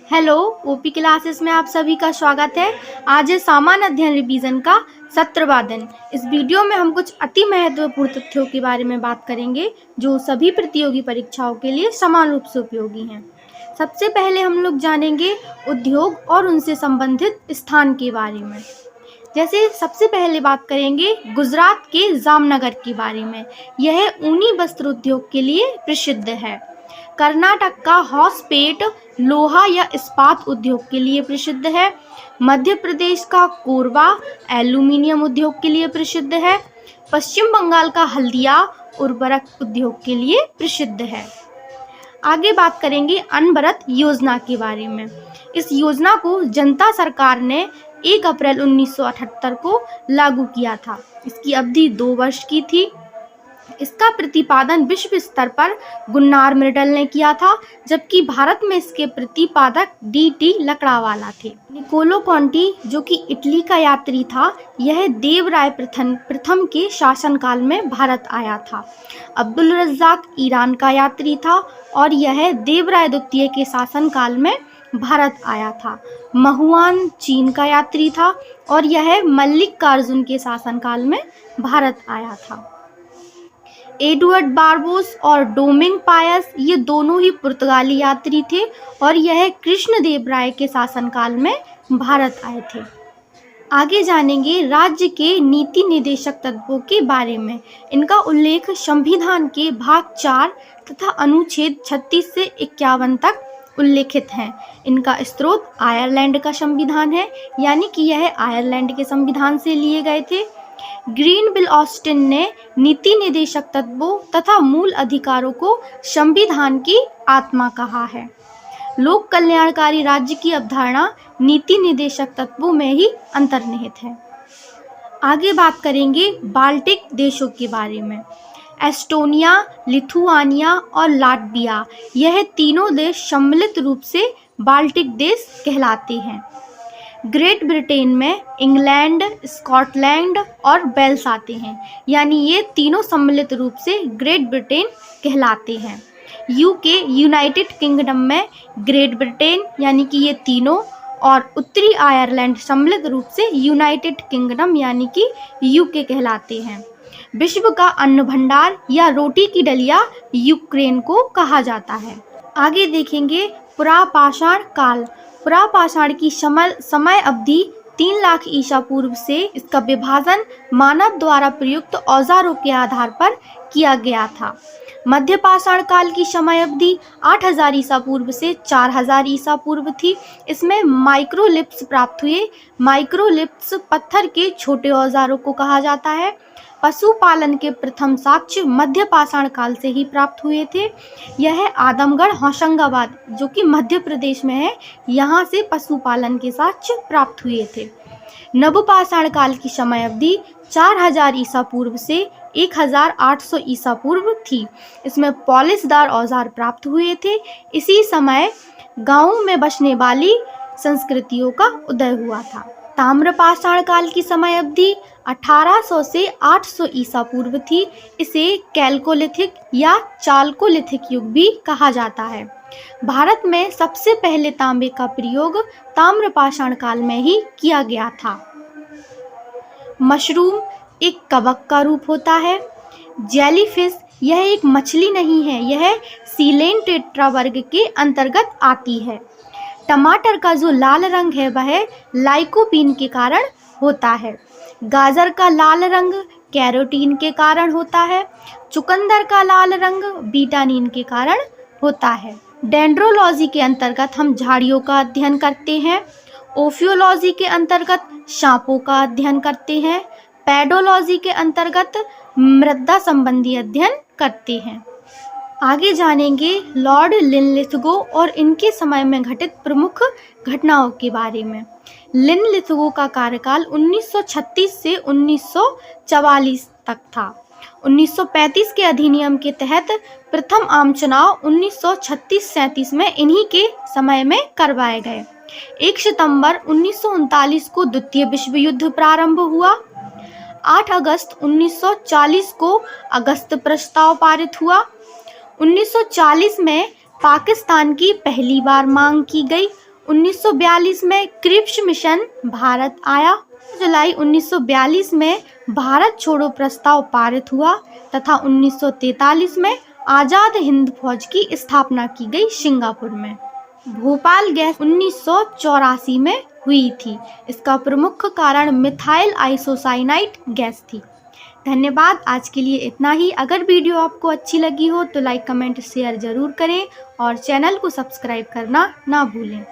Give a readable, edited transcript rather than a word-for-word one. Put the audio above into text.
Hello, OP classes में आप सभी का स्वागत है। आज है सामान्य अध्ययन रिवीजन का 17वां दिन। इस वीडियो में हम कुछ अति महत्वपूर्ण तथ्यों के बारे में बात करेंगे जो सभी प्रतियोगी परीक्षाओं के लिए समान रूप से उपयोगी हैं। सबसे पहले हम लोग जानेंगे उद्योग और उनसे संबंधित स्थान के बारे में। जैसे सबसे पहले बात करेंगे गुजरात के जामनगर के बारे में। यह ऊनी वस्त्र उद्योग के लिए प्रसिद्ध है। कर्नाटक का हॉसपेट लोहा या इस्पात उद्योग के लिए प्रसिद्ध है। मध्य प्रदेश का कोरबा एल्यूमिनियम उद्योग के लिए प्रसिद्ध है। पश्चिम बंगाल का हल्दिया उर्वरक उद्योग के लिए प्रसिद्ध है। आगे बात करेंगे अनवरत योजना के बारे में। इस योजना को जनता सरकार ने 1 अप्रैल 1978 को लागू किया था। इसकी अवधि 2 वर्ष की थी। इसका प्रतिपादन विश्व स्तर पर गुन्नार मृडल ने किया था, जबकि भारत में इसके प्रतिपादक डी.टी. लकड़ावाला थे। निकोलो कॉन्टी जो कि इटली का यात्री था, यह देवराय प्रथम के शासनकाल में भारत आया था। अब्दुल रज्जाक ईरान का यात्री था और यह देवराय द्वितीय के शासनकाल में भारत आया था। महुआन चीन का यात्री था और यह मल्लिकार्जुन के शासनकाल में भारत आया था। एडवर्ड बारबोस और डोमिंग पायस ये दोनों ही पुर्तगाली यात्री थे और यह कृष्णदेवराय के शासनकाल में भारत आए थे। आगे जानेंगे राज्य के नीति निर्देशक तत्वों के बारे में। इनका उल्लेख संविधान के भाग 4 तथा अनुच्छेद 36 से 51 तक उल्लेखित हैं। इनका स्रोत आयरलैंड का संविधान है, यानी कि यह आयरलैंड के संविधान से लिए गए थे। ग्रीनविल ऑस्टिन ने नीति निर्देशक तत्वों तथा मूल अधिकारों को संविधान की आत्मा कहा है। लोक कल्याणकारी राज्य की अवधारणा नीति निर्देशक तत्वों में ही अंतर्निहित है। आगे बात करेंगे बाल्टिक देशों के बारे में। एस्टोनिया, लिथुआनिया और लाटविया यह तीनों देश सम्मिलित रूप से बाल्टिक देश कहलाते हैं। ग्रेट ब्रिटेन में इंग्लैंड, स्कॉटलैंड और वेल्स आते हैं, यानी ये तीनों सम्मिलित रूप से ग्रेट ब्रिटेन कहलाते हैं। यूके यूनाइटेड किंगडम में ग्रेट ब्रिटेन यानी कि ये तीनों और उत्तरी आयरलैंड सम्मिलित रूप से यूनाइटेड किंगडम यानी कि यूके कहलाते हैं। विश्व का अन्न भंडार या रोटी की डलिया यूक्रेन को कहा जाता है। आगे देखेंगे पुरापाषाण काल। पुरापाषाण की समय अवधि 3 लाख ईसा पूर्व से इसका विभाजन मानव द्वारा प्रयुक्त औजारों के आधार पर किया गया था। मध्य पाषाण काल की समय अवधि 8000 ईसा पूर्व से 4000 ईसा पूर्व थी। इसमें माइक्रोलिप्स प्राप्त हुए। माइक्रोलिप्स पत्थर के छोटे औजारों को कहा जाता है। पशुपालन के प्रथम साक्ष्य मध्य पाषाण काल से ही प्राप्त हुए थे। यह आदमगढ़ होशंगाबाद जो कि मध्य प्रदेश में है, यहाँ से पशुपालन के साक्ष्य प्राप्त हुए थे। नवपाषाण काल की समय अवधि 4000 ईसा पूर्व से 1800 ईसा पूर्व थी। इसमें पॉलिशदार औजार प्राप्त हुए थे। इसी समय गांवों में बसने वाली संस्कृतियों का उदय हुआ था। ताम्रपाषाण काल की समय अवधि 1800 से 800 ईसा पूर्व थी। इसे कैल्कोलिथिक या चाल्कोलिथिक युग भी कहा जाता है। भारत में सबसे पहले तांबे का प्रयोग ताम्रपाषाण काल में ही किया गया था। मशरूम एक कवक का रूप होता है। जेलीफिश यह एक मछली नहीं है, यह सीलेन टेट्रा वर्ग के अंतर्गत आती है। टमाटर का जो लाल रंग है वह लाइकोपीन के कारण होता है। गाजर का लाल रंग कैरोटीन के कारण होता है। चुकंदर का लाल रंग बीटानिन के कारण होता है। डेंड्रोलॉजी के अंतर्गत हम झाड़ियों का अध्ययन करते हैं। ओफियोलॉजी के अंतर्गत सांपों का अध्ययन करते हैं। पेडोलॉजी के अंतर्गत मृदा संबंधी अध्ययन करते हैं। आगे जानेंगे लॉर्ड लिनलिथगो और इनके समय में घटित प्रमुख घटनाओं के बारे में। लिनलिथगो का कार्यकाल 1936 से 1944 तक था। 1935 के अधिनियम के तहत प्रथम आम चुनाव 1936-37 में इन्हीं के समय में करवाए गए। 1 सितंबर 1939 को द्वितीय विश्व युद्ध प्रारंभ हुआ। 8 अगस्त 1940 को अगस्त प्रस्ताव पारित हुआ। 1940 में पाकिस्तान की पहली बार मांग की गई। 1942 में क्रिप्स मिशन भारत आया। जुलाई 1942 में भारत छोड़ो प्रस्ताव पारित हुआ तथा 1943 में आज़ाद हिंद फौज की स्थापना की गई सिंगापुर में। भोपाल गैस 1984 में हुई थी। इसका प्रमुख कारण मिथाइल आइसोसाइनाइड गैस थी। धन्यवाद, आज के लिए इतना ही। अगर वीडियो आपको अच्छी लगी हो तो लाइक, कमेंट, शेयर जरूर करें और चैनल को सब्सक्राइब करना ना भूलें।